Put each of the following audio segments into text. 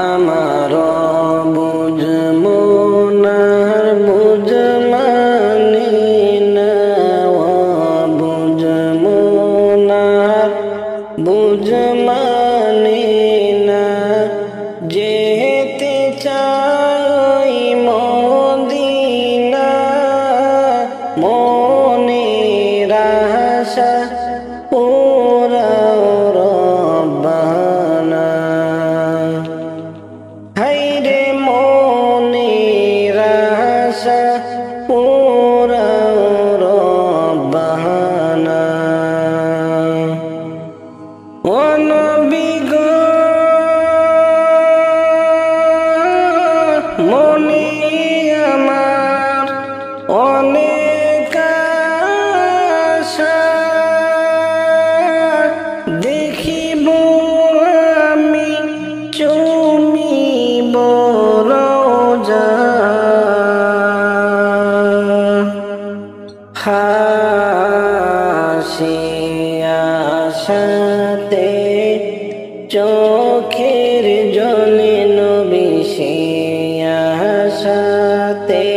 আমার বুঝ মনার বুঝ মানি না, বুঝ মনার বুঝ মানি না, যেতে চাই মদিনা, মনের আশা পুরাও রব্বানা। হায়রে মনের আশা পুরাও রব্বানা। ও নবী গো মনে আমার অনেক আশা, দেখিব আমি চুমিব রওজা, হাসি আশাতে চোখের জলে নবী, সে আশাতে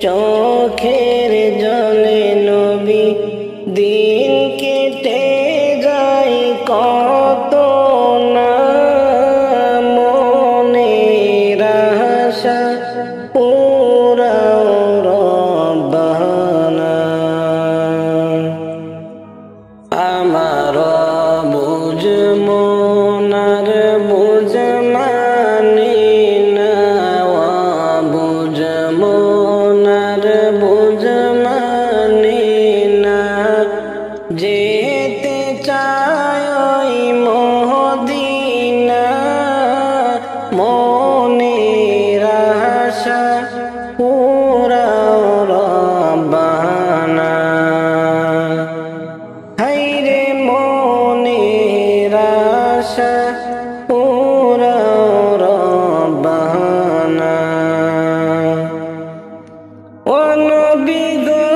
চোখের জলে নবী, দিন কেটে যায় কত না, মনের আশা পুরাও রব্বানা। আমার বুঝ মনার বুঝ মানি না, বুঝ মনার বুঝ মানি না, যেতে চাই মদিনা, মনের আশা পুরাও রব্বানা। হায়রে মনের আশা পুরাও রব্বানা। ও নবী গো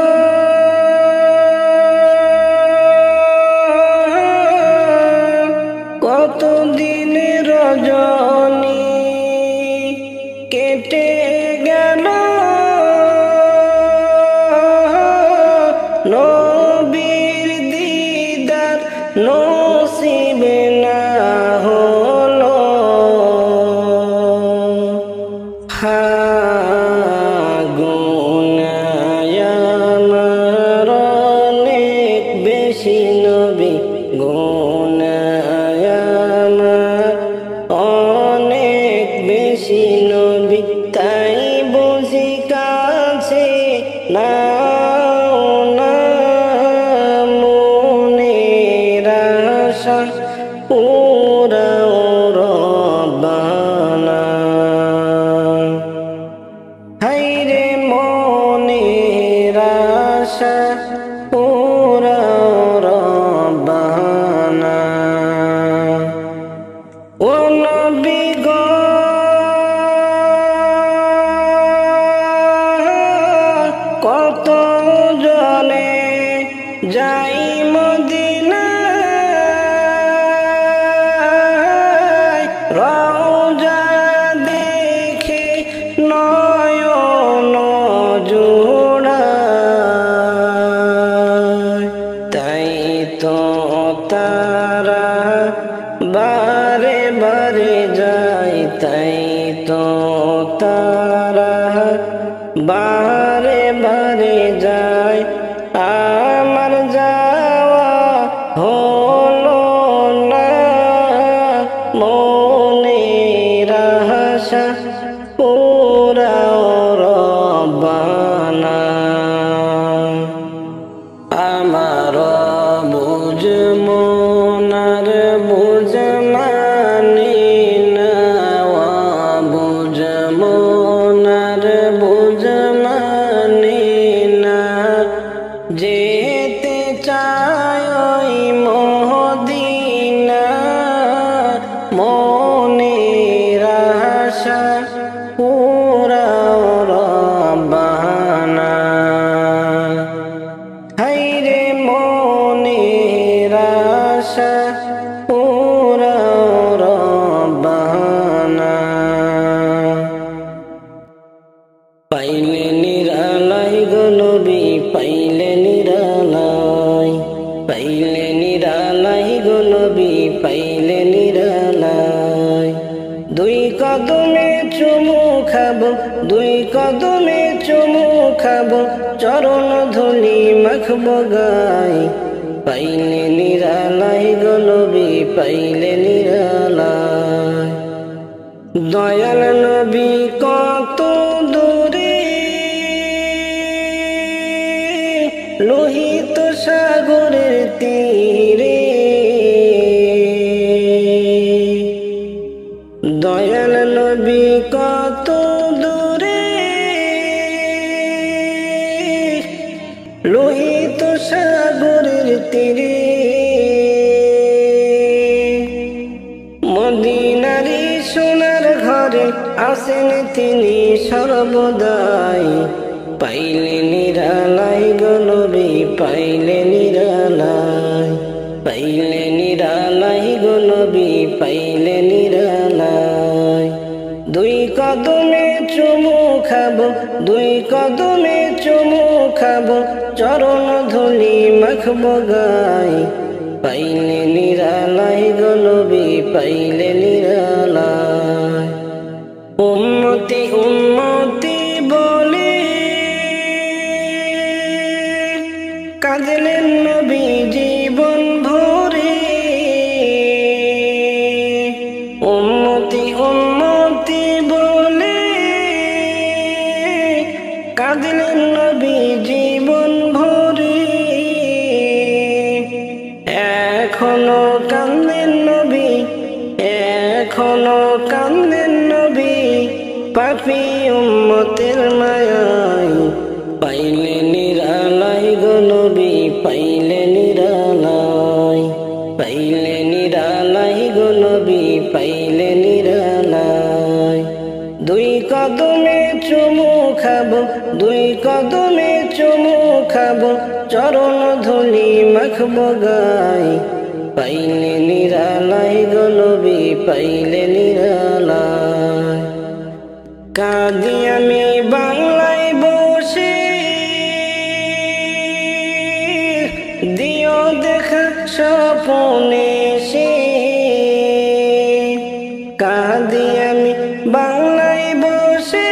কতদিন রজনী কেটে গেল, নবীর দিদার নসিব না হলো, গুনাহ আমার অনেক বেশি নবী, গুনাহ আমার অনেক বেশি নবী, তাই বুঝি কাছে নাও না, মনের আশা পুরাও রব্বানা। হায়রে মনের আশা পুরাও রব্বানা। ও নবী গো কত জনে যাই মদিনায়, রওজা দেখে নয়ন জোড়ায়, তাই তো তারা বারে বারে যায়, তাই তো তারা বারে বারে যায়, আমার যাওয়া হলো না, মনের আশা পুরাও রব্বানা। আমার বুঝ মনার বুঝ মানি না, বুঝ মনার বুঝ মানি না, যেতে চাই মদিনা, মনের আশা পুরাও রব্বানা। হায়রে মনের আশা পুরাও রব্বানা। পাইলে নিরালাই গো নবী পাইলে নিরালাই, পাইলে নিরালাই গো নবী পাইলে নিরালাই। দুই কদমে চুমু খাবো, দুই কদমে চুমু খাবো, চরণ ধুলি মাখবো গায়। পাইলে নিরালাই গো নবী পাইলে নিরালাই। দয়াল নবী কত দূরে লোহিত সাগরের তীরে, দয়াল নবী কত দূরে লোহিত সাগরের তীরে। মদিনারি সোনার ঘরে আসেন তিনি সর্বদাই। পাইলে নিরালাই গো নবী পাইলে নিরালাই, পাইলে নিরালাই গো নবী পাইলে নিরালাই। দুই কদমে চুমু খাবো, দুই কদমে চুমু খাবো, চরণ ধুলি মাখবো গায়। পাইলে নিরালাই গো নবী পাইলে নিরালাই। উম্মতি উম্মতি বলে কাঁদলেন নবী জীবন ভরে। উম্মতি উম্মতি বলে কাঁদলেন নবী জীবন ভরে। এখনো কান্দেন নবী, এখনো কান্দেন নবী, পাপী উম্মতের মায়ায়। পাইলে নিরালাই গো নবী পাইলে নিরালাই, পাইলে নিরালাই গো নবী পাইলে নিরালাই। দুই কদমে চুমু খাবো, দুই কদমে চুমু খাবো, চরণ ধুলি মাখবো গায়। পাইলে নিরালাই গো নবী পাইলে নিরালাই। কাঁদি আমি বাংলায় বসে দিও দেখা স্বপনে সে। কাঁদি আমি বাংলায় বসে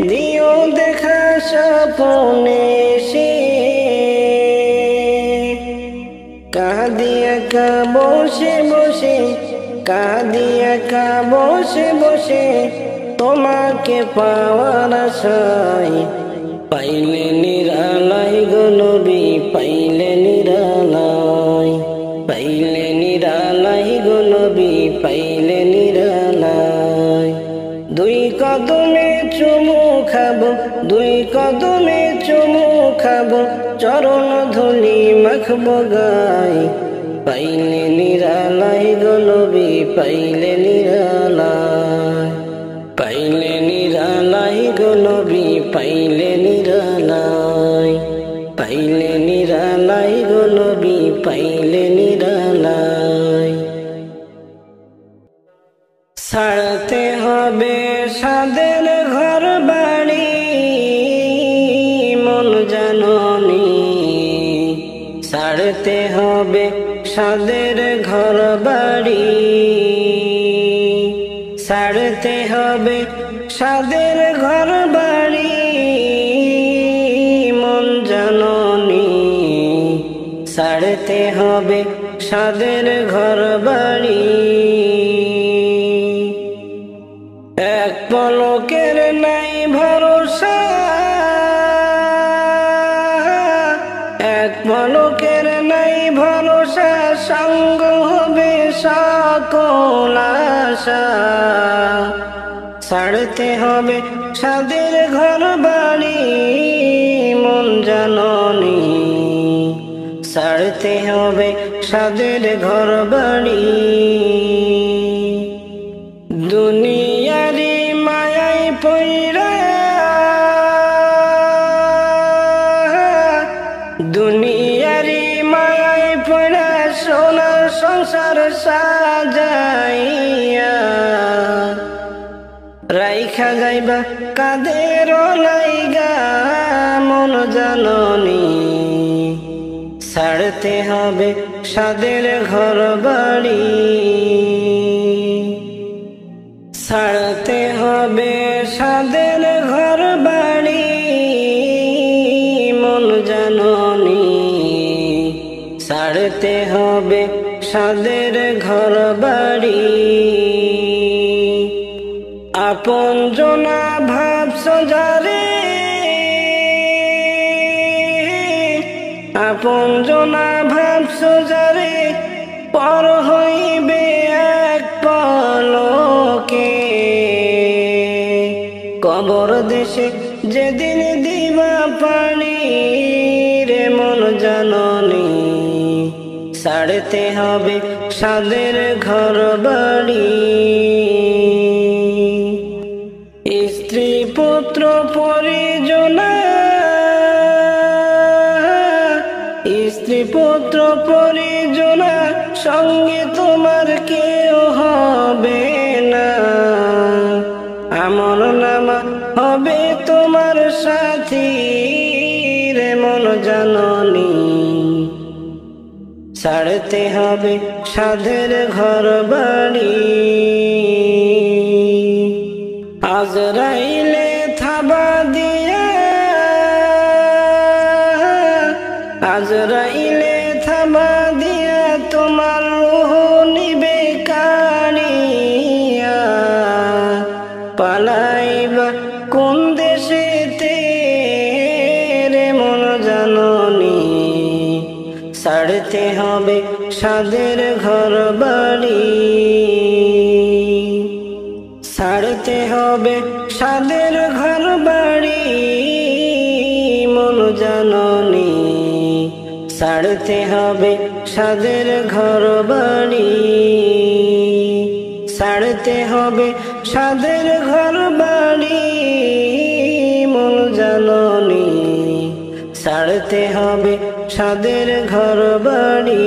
দিও দেখা স্বপনে সে। কাঁদি একা বসে বসে, কাঁদি একা বসে বসে, তোমাকে পাওয়ার আশায়। পাইলে নিরালাই গো নবী পাইলে নিরালাই, পাইলে নিরালাই গো নবী পাইলে নিরালাই। দুই কদমে চুমু খাবো, দুই কদমে চুমু খাবো, চরণ ধুলি মাখবো গায়। পাইলে নিরালাই গো নবী পাইলে নিরালাই, পাইলে নিরালাই গো নবী পাইলে নিরালাই, পাইলে নিরালাই গো নবী পাইলে নিরালাই। ছাড়তে হবে সাদের ঘর বাড়ি মন জাননি, ছাড়তে হবে সাদের ঘর বাড়ি, ছাড়তে হবে সাদের ঘর বাড়ি মন জাননি, ছাড়তে হবে সাদের ঘর বাড়ি। এক পলকের নাই ভরসা, এক পলকের নাই ভরসা, সঙ্গ হবে সকল আশা। ছাড়তে হবে সাদের ঘর বাড়ি মন জাননি, ছাড়তে হবে সাদের ঘর বাড়ি। দুনিয়ারি মায়ায় পইরা, দুনিয়ারি মায়ায় পইরা সোনার সংসার সাজাইয়া, রাইখা যাইবা কাদের লাইগা মন জাননী, ছাড়তে হবে সাদের ঘর বাড়ি, ছাড়তে হবে সাদের ঘর বাড়ি মন জাননী, ছাড়তে হবে সাদের ঘর বাড়ি। আপন জনা ভাবছো যারে, আপন জনা ভাবছো যারে, পর হইবে এক পলকে। কবর দেশে যেদিন দিবা পানি রে মন জাননী, ছাড়তে হবে সাদের ঘর বাড়ি। স্ত্রী পুত্র পরিজনা, স্ত্রী পুত্র পরিজনা, সঙ্গে তোমার কেউ হবে না। আমর নামা হবে তোমার সাথী রে মন জাননী, ছাড়তে হবে সাদের ঘর বাড়ি। আজরাইলে থাবা দিয়া, আজরাইলে থাবা দিয়া তোমার রূহ নিবে কাড়িয়া। পালাইবা কোন দেশেতে রে মন জাননী, ছাড়তে হবে সাদের ঘর বাড়ি, ছাড়তে হবে সাদের ঘর বাড়ি মন জাননী, ছাড়তে হবে সাদের ঘর বাড়ি, ছাড়তে হবে সাদের ঘর বাড়ি মন জাননী, ছাড়তে হবে সাদের ঘর বাড়ি।